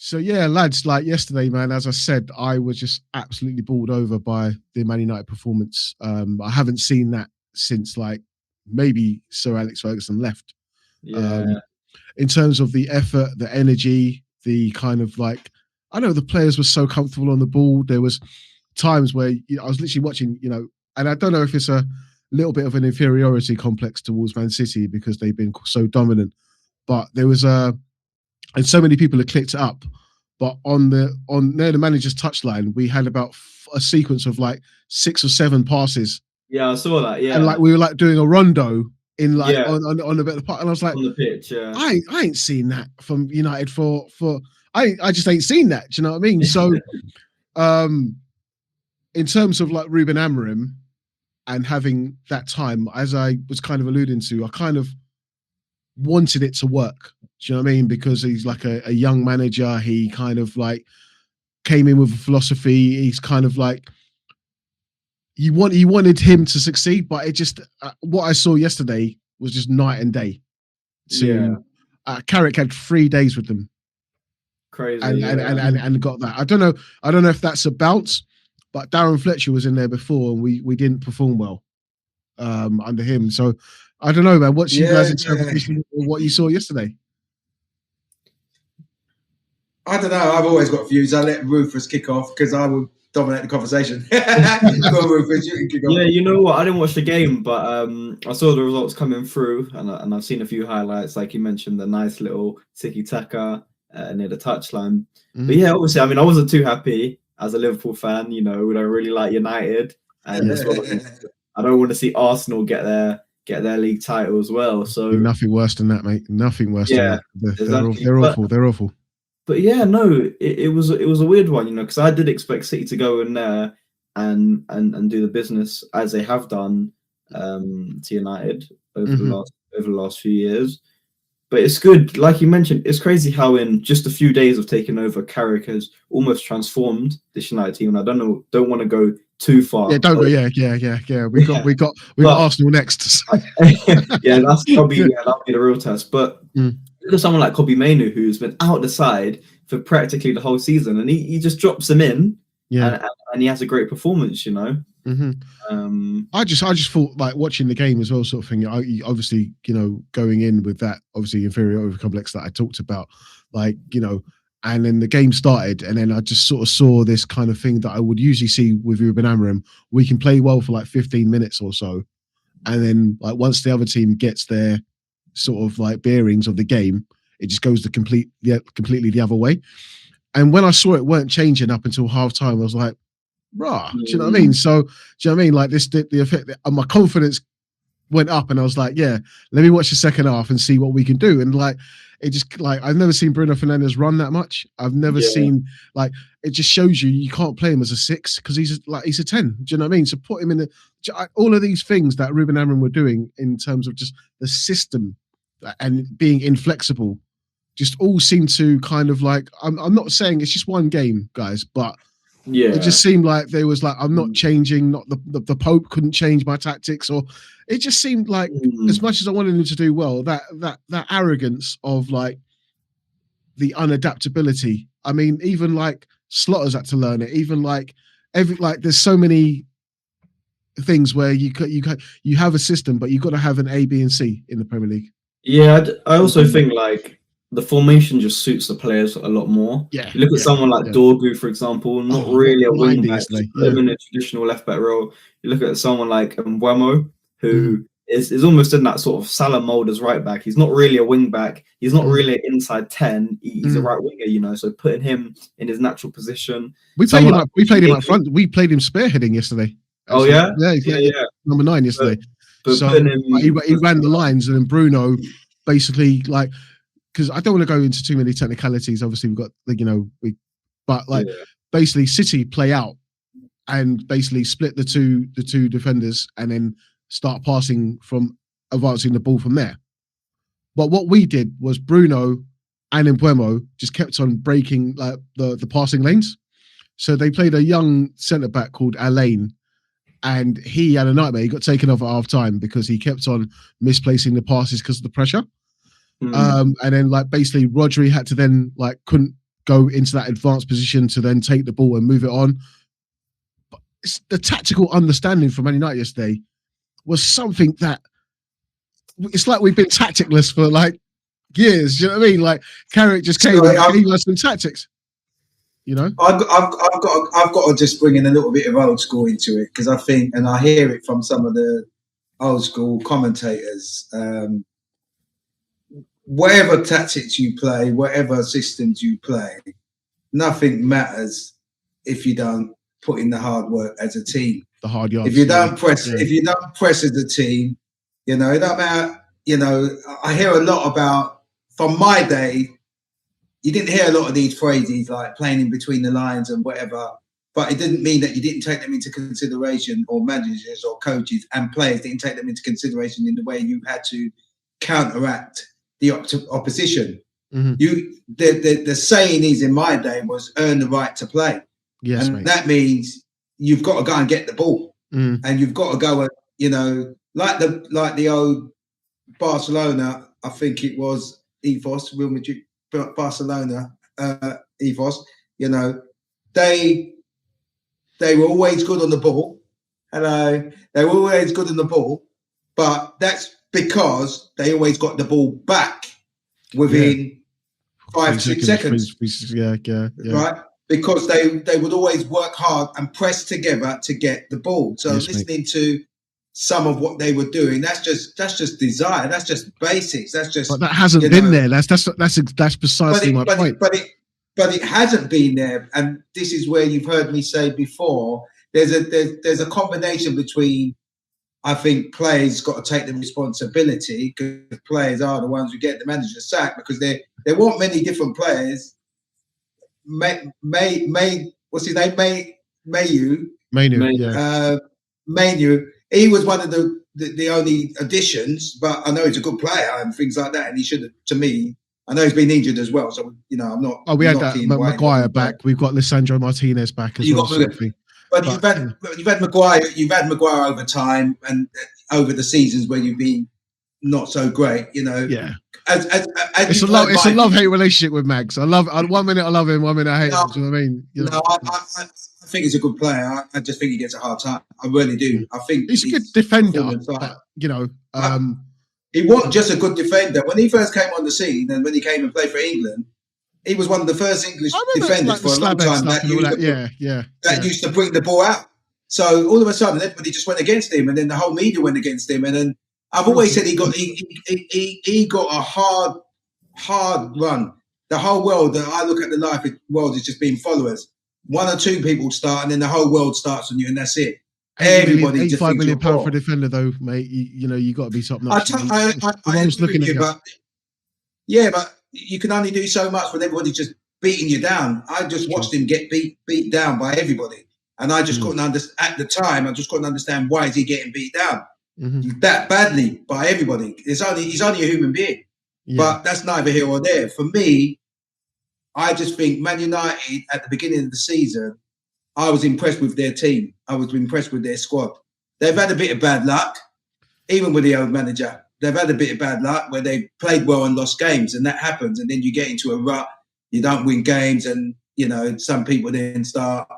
So yeah, lads, like yesterday, man, as I said, I was just absolutely bowled over by the Man United performance. I haven't seen that since like maybe Sir Alex Ferguson left. Yeah, Um, in terms of the effort, the energy, the kind of like, I know the players were so comfortable on the ball. There was times where I was literally watching, and I don't know if it's a little bit of an inferiority complex towards Man City because they've been so dominant, but there was and so many people had clicked it up. But on near the manager's touchline, we had about a sequence of like 6 or 7 passes, yeah, I saw that. and like Yeah, we were like doing a rondo in like yeah, on a bit of the park, and I was like, on the pitch. Yeah, I ain't seen that from United for I just ain't seen that. Do you know what I mean? So, in terms of like Ruben Amorim and having that time, as I was kind of alluding to, I kind of wanted it to work. Do you know what I mean? Because he's like a young manager. He kind of like came in with a philosophy. He's kind of like he wanted him to succeed, but it just what I saw yesterday was just night and day. yeah, Carrick had 3 days with them, crazy. and got that. I don't know if that's a bounce, but Darren Fletcher was in there before, and we didn't perform well under him. So I don't know, man. What's you guys' interpretation of what you saw yesterday? I don't know. I've always got views. I let Rufus kick off because I will dominate the conversation. Go on, Rufus, you can kick off. Yeah, you know what? I didn't watch the game, but I saw the results coming through, and I've seen a few highlights, like you mentioned, the nice little tiki taka near the touchline. Mm-hmm. But yeah, obviously, I mean, I wasn't too happy as a Liverpool fan. You know, we don't really like United, and I don't want to see Arsenal get their league title as well. So nothing worse than that, mate. Nothing worse than that. They're awful. They're awful. But yeah, no, it was a weird one, you know, because I did expect City to go in there and do the business as they have done to United over the last few years. But it's good, like you mentioned, it's crazy how in just a few days of taking over, Carrick has almost transformed this United team. And I don't want to go too far. Yeah, don't go. Yeah. We got Arsenal next. Yeah, that'll be the real test. But look at someone like Kobbie Mainoo, who's been out the side for practically the whole season, and he just drops them in, and he has a great performance, you know. I just thought, like, watching the game as well, sort of thing. Obviously, you know, going in with that obviously inferiority complex that I talked about, like, you know, and then the game started, and then I just sort of saw this kind of thing that I would usually see with Ruben Amorim. We can play well for like 15 minutes or so, and then like once the other team gets their sort of like bearings of the game, it just goes completely the other way. And when I saw it weren't changing up until half time, I was like, bruh, do you know what I mean? So, do you know what I mean? Like the effect, my confidence went up, and I was like, yeah, let me watch the second half and see what we can do. And like, it just like, I've never seen Bruno Fernandes run that much. I've never seen, like, it just shows you can't play him as a 6 because he's a 10. Do you know what I mean? So put him in all of these things that Ruben Amorim were doing in terms of just the system and being inflexible, just all seem to kind of like, I'm not saying it's just one game, guys, but it just seemed like there was like, I'm not changing, not the Pope couldn't change my tactics, or it just seemed like as much as I wanted him to do well, that arrogance of like the unadaptability. I mean, even like Slotter's had to learn it. Even like there's so many things where you have a system, but you've got to have an A, B, and C in the Premier League. Yeah, I also think like the formation just suits the players a lot more. Yeah, you look at someone like Dorgu, for example, not really a wing back, in a traditional left back role. You look at someone like Mbeumo, who is almost in that sort of Salah mold as right back. He's not really a wing back. He's not really an inside 10. He's a right winger, you know. So putting him in his natural position. We played him up front. We played him spearheading yesterday. Actually. Oh yeah, yeah. Number 9 yesterday. So he ran the lines, and then Bruno basically, like, because I don't want to go into too many technicalities. Obviously, we've got, like, you know, basically City play out and basically split the two defenders, and then start passing from advancing the ball from there. But what we did was Bruno and Mbeumo just kept on breaking like the passing lanes. So they played a young centre back called Erling, and he had a nightmare. He got taken off at half time because he kept on misplacing the passes because of the pressure. And then like basically Rodri had to then like couldn't go into that advanced position to then take the ball and move it on. But it's the tactical understanding from Man United yesterday was something that it's like we've been tacticless for like years. Do you know what I mean? Like Carrick just came and gave us some tactics. You know, I've got to just bring in a little bit of old school into it, because I think, and I hear it from some of the old school commentators, whatever tactics you play, whatever systems you play, nothing matters if you don't put in the hard work as a team. The hard yards. If you don't press, if you don't press as a team, you know, it don't matter. You know, I hear a lot about, from my day, you didn't hear a lot of these phrases like playing in between the lines and whatever, but it didn't mean that you didn't take them into consideration, or managers or coaches and players didn't take them into consideration in the way you had to counteract the opposition. Mm-hmm. The saying is, in my day, was earn the right to play. Yes, and mate. that means you've got to go and get the ball, and you've got to go and, you know, like the old Barcelona, I think it was ethos, Real Madrid, Barcelona ethos. You know, they were always good on the ball. Hello, they were always good on the ball, but that's because they always got the ball back within 5-6 seconds. Yeah. Right? Because they would always work hard and press together to get the ball. So listening to some of what they were doing, that's just desire. That's just basics. That's just. But that hasn't been there. That's precisely my point. But it hasn't been there, and this is where you've heard me say before. There's a combination between, I think, players got to take the responsibility, because players are the ones who get the manager sacked, because there weren't many different players. What's his name? Mainoo. He was one of the only additions, but I know he's a good player and things like that. And he should have, to me, I know he's been injured as well. So, you know, I'm not. Oh, we had that Maguire back. We've got Lisandro Martinez back as well. But you've had Maguire. You've had Maguire over time and over the seasons where you've been not so great. You know. Yeah. It's a love-hate relationship with Mags. 1 minute I love him, 1 minute I hate him. Do you know what I mean? You know? I think he's a good player. I just think he gets a hard time. I really do. I think he's a good defender. But, you know, he wasn't just a good defender. When he first came on the scene and when he came and played for England, he was one of the first English defenders for a long time that used to bring the ball out. So all of a sudden, everybody just went against him, and then the whole media went against him. And then I've always said he got a hard run. The whole world, that I look at the life world, is just being followers. 1 or 2 people start, and then the whole world starts on you, and that's it. Everybody just thinks £85 million for a defender, though, mate. You know, you got to be top notch. I was looking at you, but you can only do so much when everybody's just beating you down. I just watched him get beat down by everybody, and I just couldn't understand at the time. I just couldn't understand why is he getting beat down that badly by everybody. He's only a human being, but that's neither here or there. For me, I just think Man United at the beginning of the season, I was impressed with their team. I was impressed with their squad. They've had a bit of bad luck, even with the old manager. They've had a bit of bad luck where they played well and lost games, and that happens. And then you get into a rut, you don't win games, and, you know, some people then start,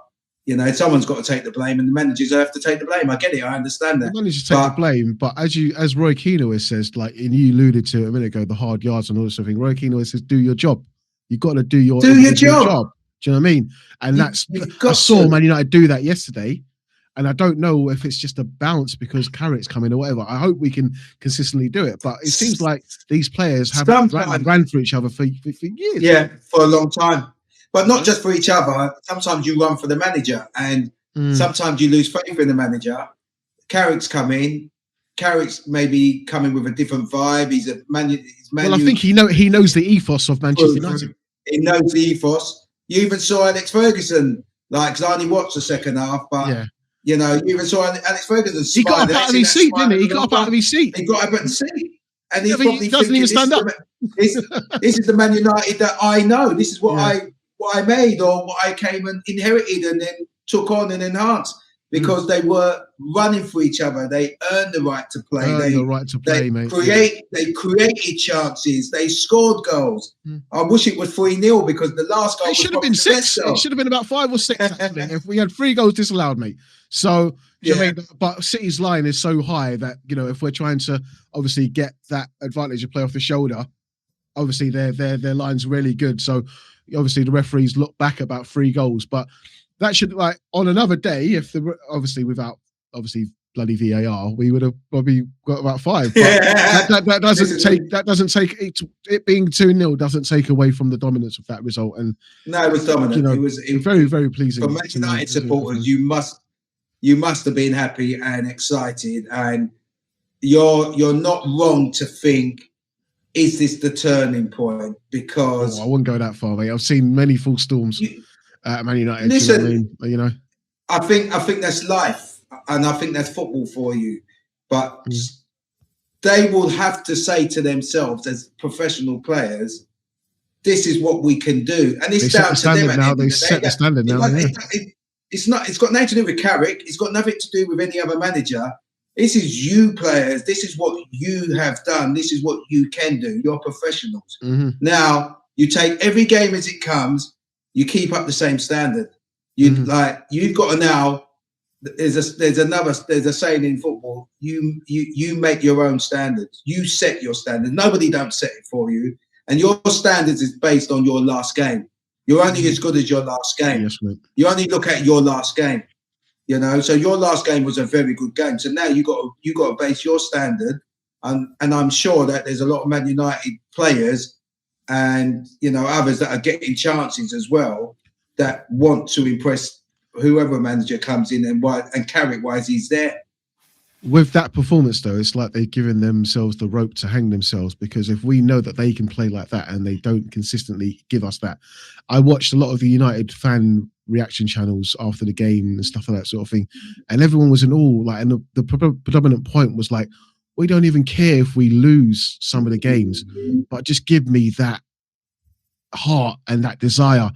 you know, someone's got to take the blame, and the managers have to take the blame. I get it. I understand that. The managers take the blame, but as Roy Keane always says, like, and you alluded to it a minute ago, the hard yards and all this sort of thing, Roy Keane always says, do your job. You've got to do your job. Do you know what I mean? And I saw Man United do that yesterday. And I don't know if it's just a bounce because Carrick's coming or whatever. I hope we can consistently do it. But it seems like these players have ran through each other for years. Yeah, for a long time. But not just for each other. Sometimes you run for the manager, and sometimes you lose faith in the manager. Carrick's coming. Carrick's maybe coming with a different vibe. He's well, I think he knows the ethos of Manchester United. He knows the ethos. You even saw Alex Ferguson, like, because I only watched the second half, but you know, you even saw Alex Ferguson. He got up out of his seat, didn't he? He got up out of his seat. He got up out of the seat, and he doesn't even stand up. This is the Man United that I know. This is what I made, or what I came and inherited, and then took on and enhanced. because they were running for each other. They earned the right to play. They created chances. They scored goals. I wish it was 3-0 because the last goal should have been 6. It should have been about 5 or 6 actually, if we had 3 goals disallowed, mate. So I mean, but City's line is so high that, you know, if we're trying to obviously get that advantage of play off the shoulder, obviously their line's really good. So obviously the referees look back about 3 goals, but that should, like, on another day, if without bloody VAR, we would have probably got about 5. But that doesn't take it being 2-0 doesn't take away from the dominance of that result. And no, it was dominant. You know, it was very, very pleasing. For Man United supporters, you must have been happy and excited, and you're not wrong to think, is this the turning point? Because I wouldn't go that far, mate. I've seen many full storms at Man United. Listen, you know, I think that's life, and I think that's football for you. But they will have to say to themselves, as professional players, this is what we can do, and it's down to them now. They set the standard now. It's got nothing to do with Carrick. It's got nothing to do with any other manager. This is you players. This is what you have done. This is what you can do. You're professionals. Now, you take every game as it comes. You keep up the same standard. You've got to now. There's a saying in football. You make your own standards. You set your standards. Nobody don't set it for you. And your standards is based on your last game. You're only as good as your last game. Yes, mate. You only look at your last game. You know, so your last game was a very good game. So now you got to base your standard, and I'm sure that there's a lot of Man United players and, you know, others that are getting chances as well that want to impress whoever manager comes in and Carrick wise he's there. With that performance, though, it's like they've given themselves the rope to hang themselves, because if we know that they can play like that and they don't consistently give us that. I watched a lot of the United fan reaction channels after the game and stuff like that sort of thing, and everyone was in awe. Like, and the predominant point was like, we don't even care if we lose some of the games, but just give me that heart and that desire.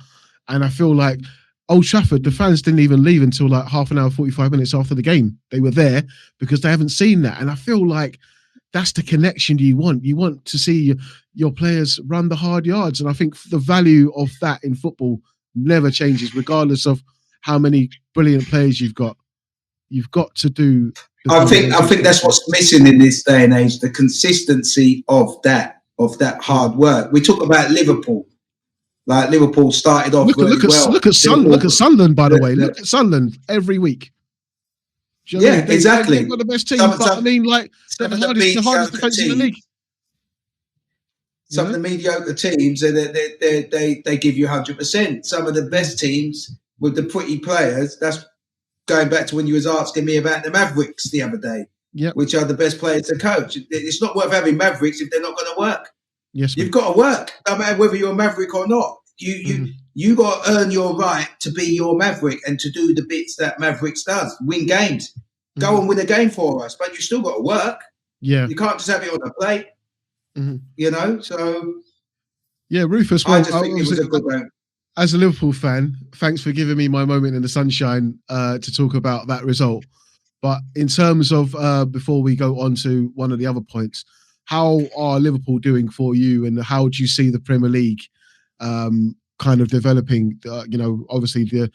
And I feel like Old Trafford, the fans didn't even leave until like half an hour, 45 minutes after the game. They were there because they haven't seen that. And I feel like that's the connection you want. You want to see your players run the hard yards. And I think the value of that in football never changes, regardless of how many brilliant players you've got. You've got to do. I think that's what's missing in this day and age, the consistency of that hard work. We talk about Liverpool. Like, Liverpool started off well. Look at Sunderland, by the way. Look at Sunderland every week. You know exactly. They've got the best team, but I mean, like, they're the hardest defence in the league. Some of the mediocre teams, they give you 100%. Some of the best teams with the pretty players, that's going back to when you was asking me about the Mavericks the other day, which are the best players to coach. It's not worth having Mavericks if they're not going to work. Yes, you've got to work, no matter whether you're a Maverick or not. You got to earn your right to be your Maverick and to do the bits that Mavericks does. Win games, go and win a game for us, but you still got to work. Yeah, you can't just have it on the plate. You know, so Rufus. I just think it was a good game. As a Liverpool fan, thanks for giving me my moment in the sunshine to talk about that result. But in terms of before we go on to one of the other points, how are Liverpool doing for you, and how do you see the Premier League kind of developing? You know, obviously the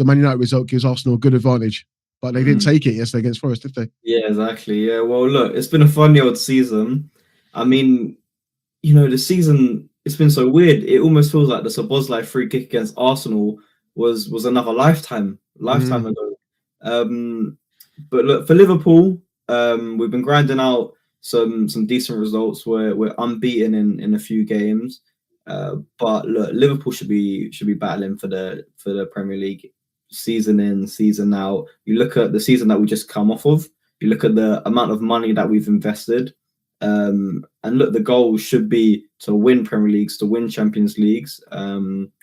Man United result gives Arsenal a good advantage, but they didn't take it yesterday against Forest, did they? Yeah, exactly. Yeah, well, look, it's been a funny old season. I mean, you know, the season, it's been so weird. It almost feels like the Szoboszlai free kick against Arsenal was another lifetime ago. But look, for Liverpool, we've been grinding out some decent results. We're unbeaten in a few games, but look, Liverpool should be battling for the Premier League season in, season out. You look at the season that we just come off of. You look at the amount of money that we've invested, and look, the goal should be to win Premier Leagues, to win Champions Leagues,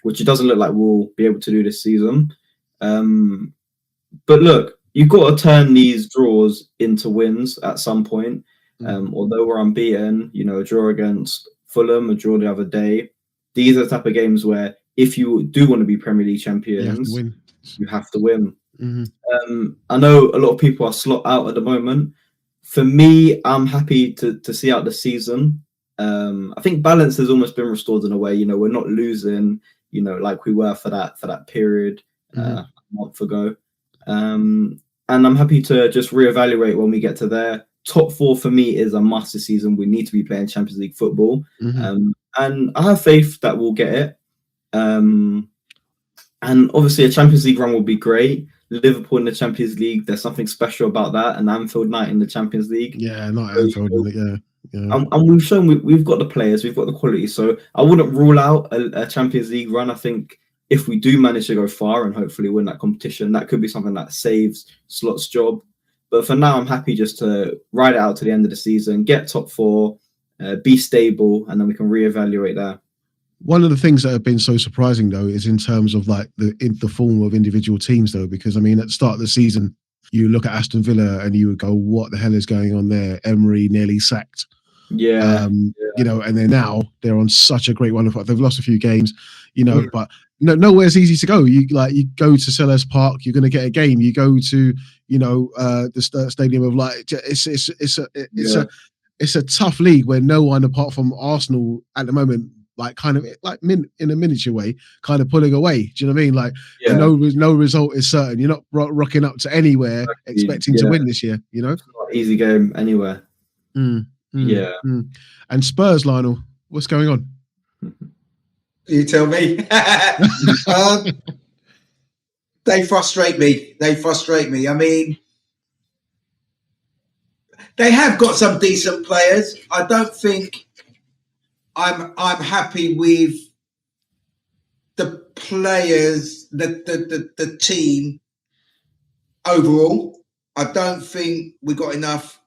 which it doesn't look like we'll be able to do this season. But look, you've got to turn these draws into wins at some point. Although we're unbeaten, you know, a draw against Fulham, a draw the other day, these are the type of games where if you do want to be Premier League champions, you have to win. I know a lot of people are slot out at the moment. For me, I'm happy to see out the season. I think balance has almost been restored in a way. We're not losing, like we were for that period a month ago. And I'm happy to just reevaluate when we get to there. Top 4 for me is a must this season. We need to be playing Champions League football. And I have faith that we'll get it. And obviously a Champions League run will be great. Liverpool in the Champions League, there's something special about that. And Anfield night in the Champions League. Yeah, not Anfield. Yeah. And we've shown we've got the players, we've got the quality. So I wouldn't rule out a Champions League run. I think if we do manage to go far and hopefully win that competition, that could be something that saves Slot's job. But for now, I'm happy just to ride it out to the end of the season, get top 4, be stable, and then we can reevaluate that. One of the things that have been so surprising, though, is in terms of like the form of individual teams, though, because I mean, at the start of the season, you look at Aston Villa and you would go, "What the hell is going on there?" Emery nearly sacked. Yeah. And then now they're on such a great run. They've lost a few games, but nowhere's easy to go. You go to Selhurst Park, you're going to get a game. You go to the stadium of it's a tough league where no one apart from Arsenal at the moment, in a miniature way, kind of pulling away. Do you know what I mean? Like no result is certain. You're not rocking up to anywhere expecting to win this year. It's not an easy game anywhere. And Spurs, Lionel, what's going on? You tell me. They frustrate me. I mean, they have got some decent players. I don't think I'm happy with the players, the team overall. I don't think we got enough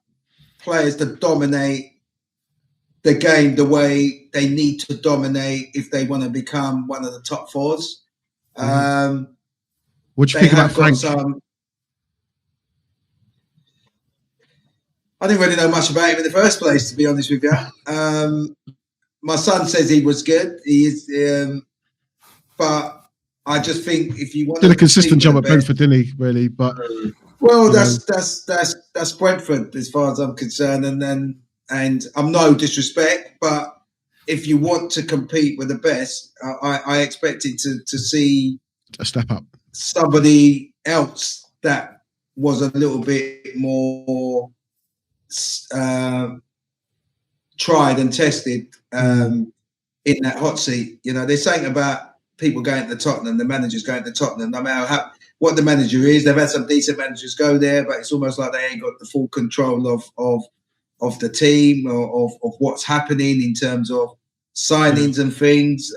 players to dominate the game the way they need to dominate if they want to become one of the top 4s. What do you think about Frank? I didn't really know much about him in the first place, to be honest with you. My son says he was good. He is, but I just think if you want did a consistent job at Brentford, didn't he? Really, but that's Brentford as far as I'm concerned, and I'm no disrespect, but if you want to compete with the best, I expected to see a step up, somebody else that was a little bit more tried and tested in that hot seat. They're saying about people going to Tottenham, the managers going to Tottenham, no matter what the manager is. They've had some decent managers go there, but it's almost like they ain't got the full control of the team or of what's happening in terms of signings and things.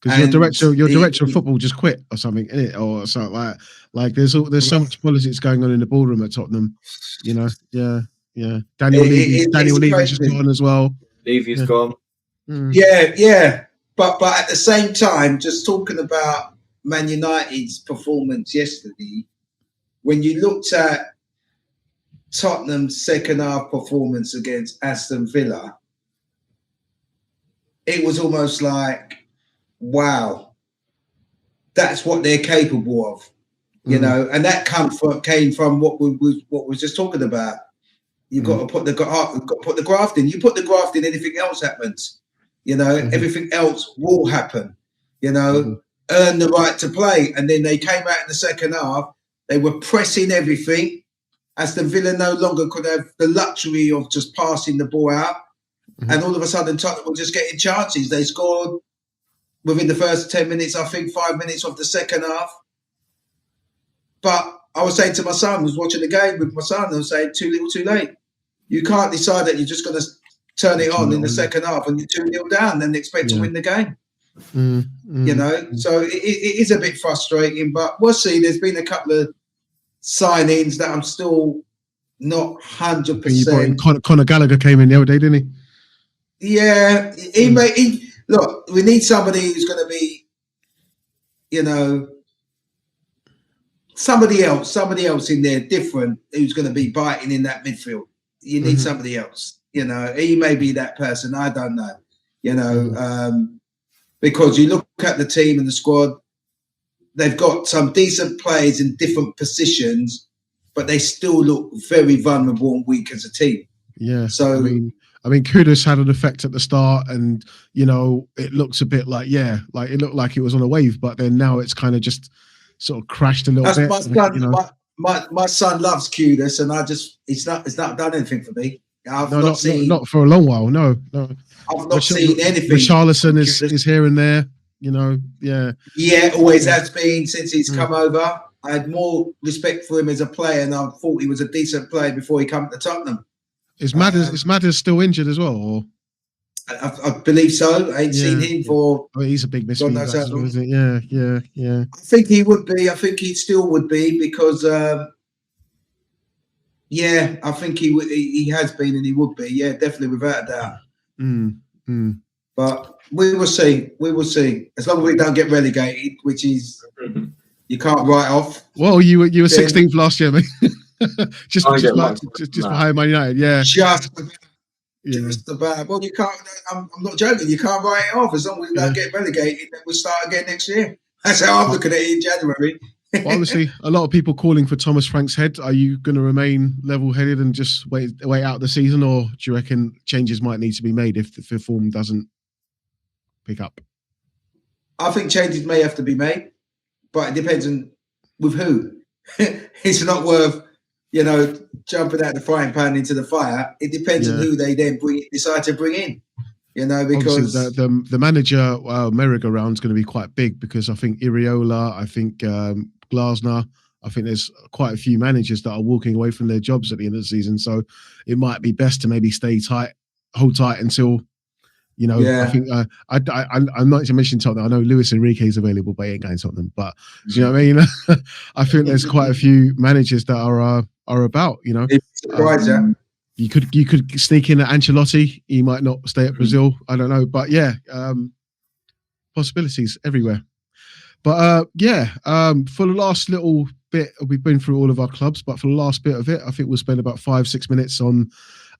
Because your director of football just quit or something, innit? Or something like there's so much politics going on in the ballroom at Tottenham. Yeah. Daniel Levy's just gone as well. Levy's gone. Yeah. But at the same time, just talking about Man United's performance yesterday, when you looked at Tottenham's second half performance against Aston Villa, it was almost like, wow, that's what they're capable of, and that came from what we were just talking about. You've got to put the graft in. You put the graft in, anything else happens. Everything else will happen. Earn the right to play. And then they came out in the second half. They were pressing everything. Aston Villa no longer could have the luxury of just passing the ball out. And all of a sudden, Tottenham were just getting chances. They scored within the first 10 minutes, I think 5 minutes of the second half. But I was saying to my son, I was watching the game with my son, I was saying, too little, too late. You can't decide that you're just going to turn it on in the second half and you're 2-0 down and expect to win the game. So it is a bit frustrating, but we'll see. There's been a couple of signings that I'm still not 100%. Conor Gallagher came in the other day, didn't he? Yeah, look, we need somebody who's going to be, somebody else in there different who's going to be biting in that midfield. You need somebody else. He may be that person. I don't know. Because you look at the team and the squad, they've got some decent players in different positions, but they still look very vulnerable and weak as a team. Yeah. So I mean, Kudus had an effect at the start, and it looks a bit like like it looked like it was on a wave, but then now it's kind of just sort of crashed a little bit. My son loves Kudus, and it's not done anything for me. Not for a long while. No. I've not seen anything. Richarlison is here and there. Yeah, always has been since he's come over. I had more respect for him as a player, and I thought he was a decent player before he came to Tottenham. Is Madders still injured as well? Or? I believe so. I ain't seen him for. He's a big misfit, isn't it? Yeah. I think he would be. I think he still would be because. I think he would. He has been, and he would be. Yeah, definitely, without a doubt. But we will see. We will see. As long as we don't get relegated, which is you can't write off. Well, you were 16th last year, mate. just behind Man United. Yeah. Just about. Well, you can't. I'm not joking. You can't write it off. As long as we don't get relegated, then we'll start again next year. That's how I'm looking at it in January. Well, obviously, a lot of people calling for Thomas Frank's head. Are you going to remain level-headed and just wait out the season, or do you reckon changes might need to be made if the form doesn't pick up? I think changes may have to be made, but it depends on with who. It's not worth, jumping out the frying pan into the fire. It depends on who they then decide to bring in. Because the manager merry-go-round is going to be quite big, because I think Iriola, I think Glasner, I think there's quite a few managers that are walking away from their jobs at the end of the season. So it might be best to maybe hold tight until, I think I'm not to mention Tottenham. I know Luis Enrique is available, but he ain't going to Tottenham. But do you know what I mean? I think there's quite a few managers that are about. You could sneak in at Ancelotti. He might not stay at Brazil. I don't know, but possibilities everywhere. But for the last little bit, we've been through all of our clubs, but for the last bit of it, I think we'll spend about 5-6 minutes on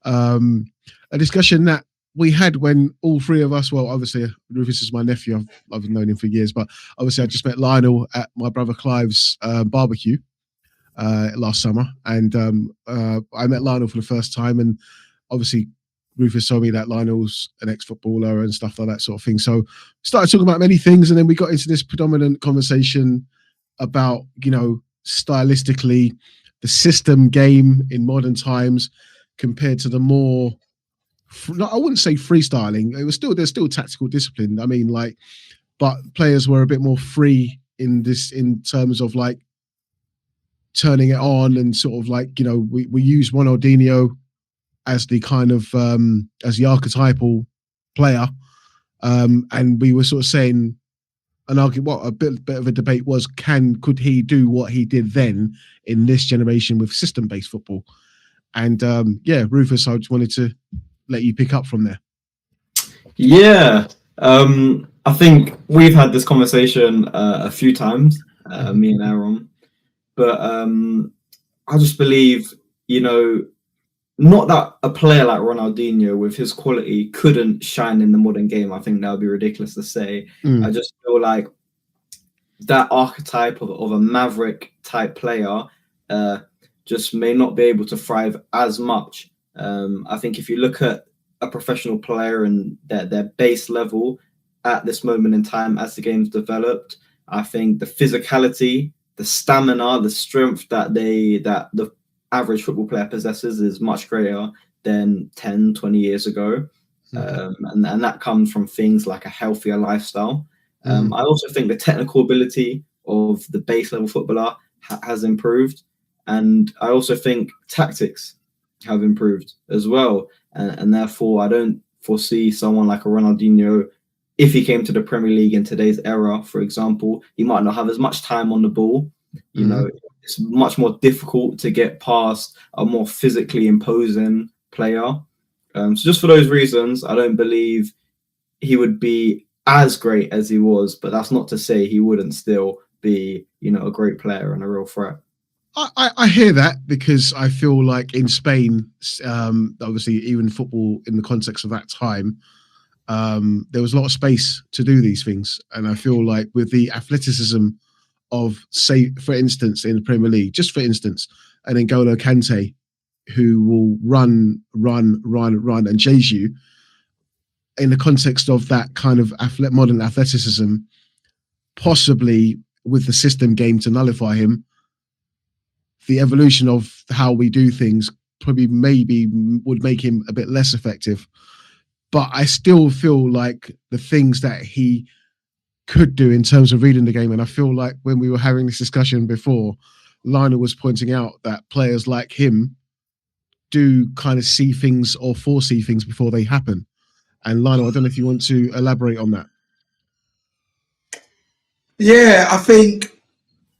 a discussion that we had when all three of us, well, obviously Rufus is my nephew. I've known him for years, but obviously I just met Lionel at my brother Clive's barbecue last summer, and I met Lionel for the first time, and obviously Rufus told me that Lionel's an ex-footballer and stuff like that sort of thing. So started talking about many things, and then we got into this predominant conversation about, stylistically, the system game in modern times compared to the more, I wouldn't say freestyling. There's still tactical discipline. I mean, but players were a bit more free in terms of turning it on, and sort of we use Ronaldinho as the kind of as the archetypal player, and we were sort of saying and argue what a bit of a debate was, could he do what he did then in this generation with system-based football? And Rufus, I just wanted to let you pick up from there. I think we've had this conversation a few times, me and Aaron. But I just believe, not that a player like Ronaldinho with his quality couldn't shine in the modern game. I think that would be ridiculous to say. I just feel like that archetype of a Maverick type player just may not be able to thrive as much. I think if you look at a professional player and their base level at this moment in time as the game's developed, I think the physicality, the stamina, the strength that the average football player possesses is much greater than 10, 20 years ago. And that comes from things like a healthier lifestyle. I also think the technical ability of the base level footballer has improved. And I also think tactics have improved as well. And therefore, I don't foresee someone like a Ronaldinho, if he came to the Premier League in today's era, for example, he might not have as much time on the ball. It's much more difficult to get past a more physically imposing player. So just for those reasons, I don't believe he would be as great as he was, but that's not to say he wouldn't still be, a great player and a real threat. I hear that, because I feel like in Spain, obviously even football in the context of that time, there was a lot of space to do these things. And I feel like with the athleticism of, say, for instance, in the Premier League, just for instance, an N'Golo Kante who will run and chase you in the context of that kind of modern athleticism, possibly with the system game to nullify him, the evolution of how we do things probably maybe would make him a bit less effective. But I still feel like the things that he could do in terms of reading the game, and I feel like when we were having this discussion before, Lionel was pointing out that players like him do kind of see things or foresee things before they happen. And Lionel, I don't know if you want to elaborate on that. Yeah, I think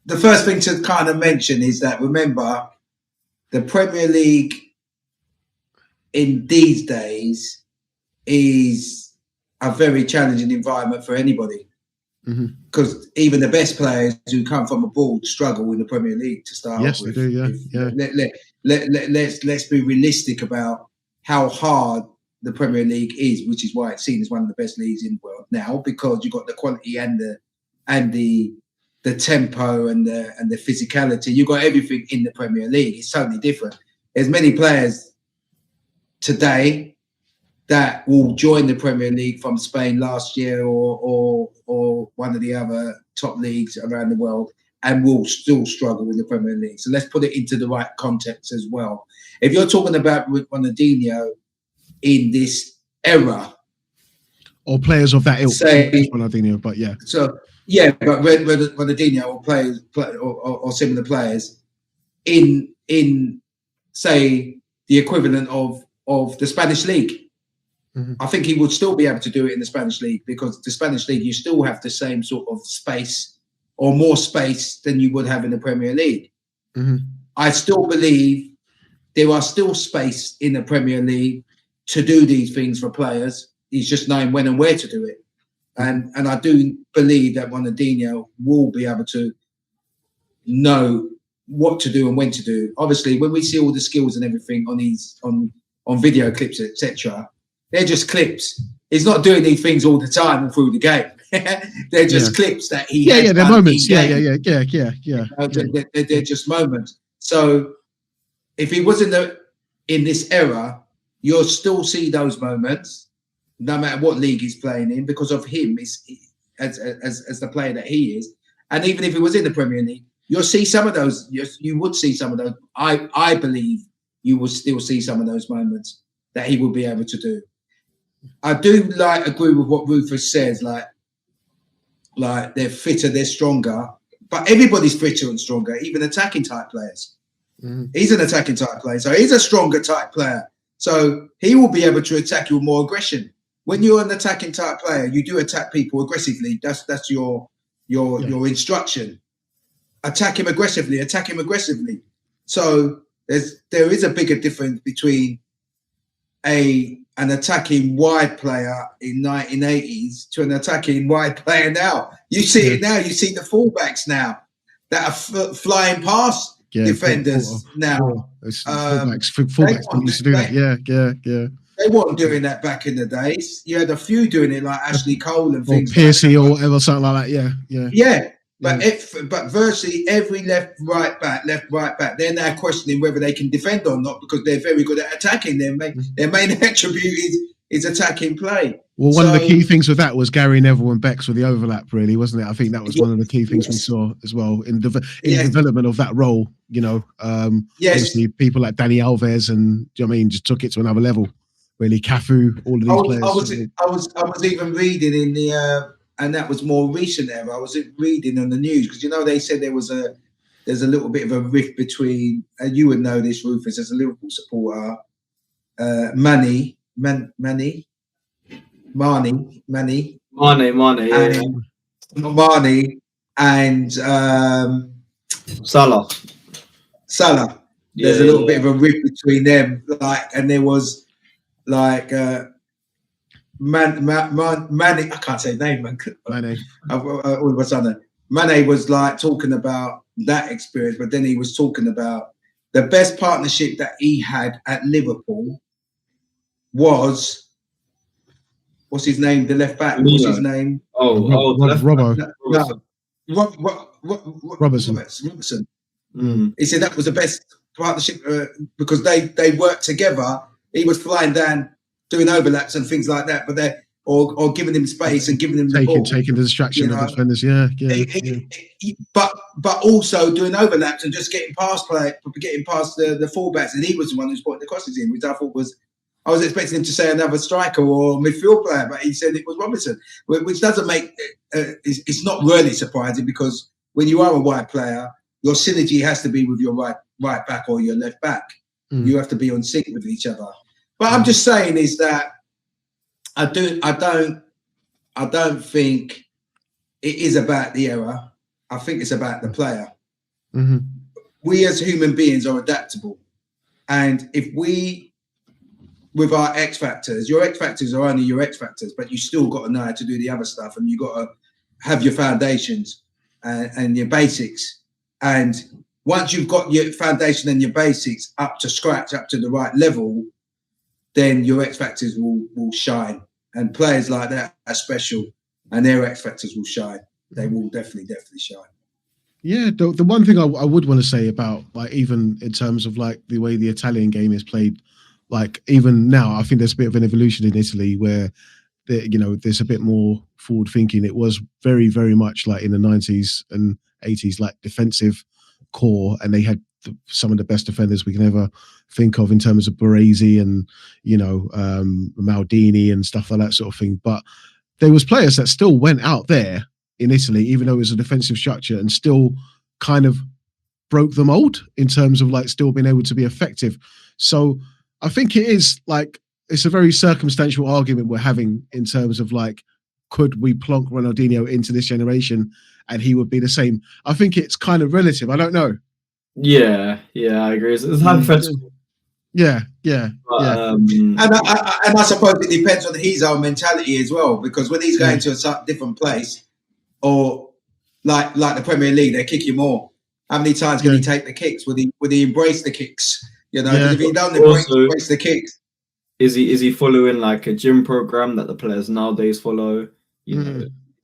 the first thing to kind of mention is that, remember, the Premier League in these days is a very challenging environment for anybody. Because even the best players who come from abroad struggle in the Premier League to start yes, off with. They do, Let's be realistic about how hard the Premier League is, which is why it's seen as one of the best leagues in the world now, because you've got the quality and the tempo and the physicality. You've got everything in the Premier League. It's totally different. There's many players today that will join the Premier League from Spain last year or one of the other top leagues around the world and will still struggle in the Premier League. So let's put it into the right context as well. If you're talking about Ronaldinho in this era, or players of that ilk, say Ronaldinho, but yeah. So yeah, but Ronaldinho or players or similar players in say the equivalent of the Spanish league. I think he would still be able to do it in the Spanish league, because the Spanish league, you still have the same sort of space or more space than you would have in the Premier League. I still believe there are still space in the Premier League to do these things for players. He's just knowing when and where to do it. And I do believe that Ronaldinho will be able to know what to do and when to do. Obviously, when we see all the skills and everything on video clips, etc., they're just clips. He's not doing these things all the time and through the game. They're just clips that he has they're done moments. in-game. They're just moments. So if he was in this era, you'll still see those moments, no matter what league he's playing in, because of him as the player that he is. And even if he was in the Premier League, you'll see some of those. You would see some of those. I believe you will still see some of those moments that he will be able to do. I do agree with what Rufus says, like they're fitter, they're stronger, but everybody's fitter and stronger, even attacking type players. He's an attacking type player, so he's a stronger type player. So he will be able to attack you with more aggression. When you're an attacking type player, you do attack people aggressively. That's your instruction. Attack him aggressively. So there is a bigger difference between an attacking wide player in 1980s to an attacking wide player now. You see it now. You see the fullbacks now that are flying past defenders now. Fullbacks used to do that. Yeah. They weren't doing that back in the days. You had a few doing it, like Ashley Cole and things. Or Piercy or whatever, something like that. Yeah. But virtually every left, right back, they're now questioning whether they can defend or not, because they're very good at attacking. Their main attribute is attacking play. Well, one of the key things with that was Gary Neville and Bex with the overlap, really, wasn't it? I think that was one of the key things we saw as well in the development of that role. Obviously people like Dani Alves and just took it to another level. Really, Cafu, all of these players. I was even reading in the. And that was more recent era. I was reading on the news, because they said there's a little bit of a rift between, and you would know this, Rufus, as a Liverpool supporter, Mane, and Salah. There's a little bit of a rift between them, and there was Mane, I can't say his name, man. Mane was talking about that experience, but then he was talking about the best partnership that he had at Liverpool was, what's his name? The left back. What's his name? Robbo. Robertson. He said that was the best partnership because they worked together. He was flying down, doing overlaps and things like that, but or giving him space and giving him the ball, taking the distraction of the defenders. Yeah. But also doing overlaps and just getting past the fullbacks, and he was the one who's putting the crosses in, which I thought was. I was expecting him to say another striker or midfield player, but he said it was Robinson, which doesn't make it's not really surprising because when you are a wide player, your synergy has to be with your right back or your left back. You have to be on sync with each other. But I'm just saying is that I don't think it is about the error. I think it's about the player. We as human beings are adaptable, and if we with our X factors, your X factors are only your X factors, but you still got to know how to do the other stuff, and you got to have your foundations and your basics. And once you've got your foundation and your basics up to scratch, up to the right level, then your X factors will shine. And players like that are special, and their X factors will shine. They will definitely shine. Yeah, the one thing I would want to say about, like, even in terms of like the way the Italian game is played. Like even now, I think there's a bit of an evolution in Italy where, there's a bit more forward thinking. It was very, very much like in the 90s and 80s, like defensive core, and they had some of the best defenders we can ever think of in terms of Baresi and Maldini and stuff like that sort of thing. But there was players that still went out there in Italy, even though it was a defensive structure, and still kind of broke the mold in terms of like still being able to be effective. So I think it is like, it's a very circumstantial argument we're having in terms of like, could we plonk Ronaldinho into this generation and he would be the same? I think it's kind of relative. I don't know. Yeah, I agree. It's hypothetical. Yeah. But, and I suppose it depends on his own mentality as well, because when he's going to a different place, or like the Premier League, they kick you more. How many times can he take the kicks? Would he embrace the kicks? If he don't embrace the kicks, is he following like a gym program that the players nowadays follow?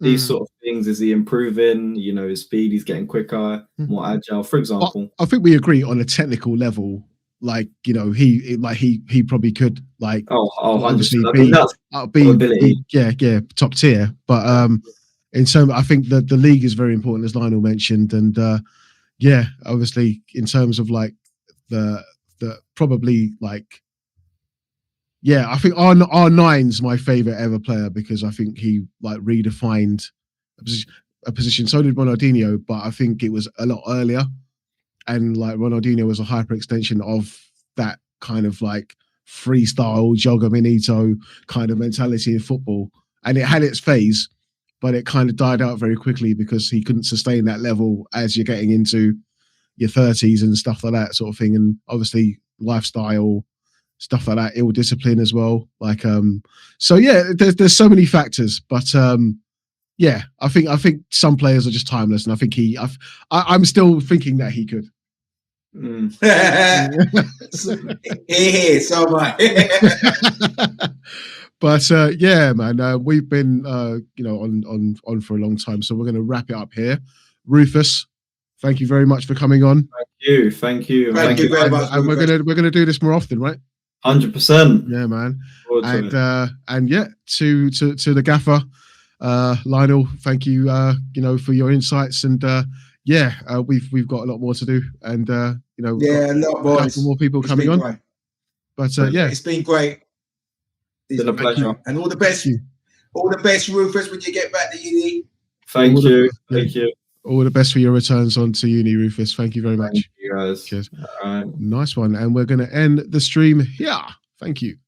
These sort of things. Is he improving? His speed. He's getting quicker, more agile. For example, I think we agree on a technical level. Like he probably could like obviously be top tier. But in terms, I think that the league is very important, as Lionel mentioned, and obviously in terms of like the probably like, I think R9's my favorite ever player because I think he like redefined a position. So did Ronaldinho, but I think it was a lot earlier. And like Ronaldinho was a hyper extension of that kind of like freestyle Joga Bonito kind of mentality in football. And it had its phase, but it kind of died out very quickly because he couldn't sustain that level as you're getting into your 30s and stuff like that sort of thing. And obviously lifestyle, stuff like that, ill discipline as well. Like, there's so many factors, but I think some players are just timeless, and I think I'm still thinking that he could. So much. But man, we've been on for a long time, so we're going to wrap it up here. Rufus, thank you very much for coming on. Thank you very much. And we're gonna do this more often, right? 100%. Yeah, man. And to the gaffer, Lionel, thank you, for your insights, and we've got a lot more to do, and a lot more. A couple more people coming on. Great. But it's been great. It's been a pleasure, and all the best. All the best, Rufus, when you get back to uni. Thank you. All the best for your returns on to uni, Rufus. Thank you very much. Thank you guys. Cheers. All right. Nice one. And we're going to end the stream here. Thank you.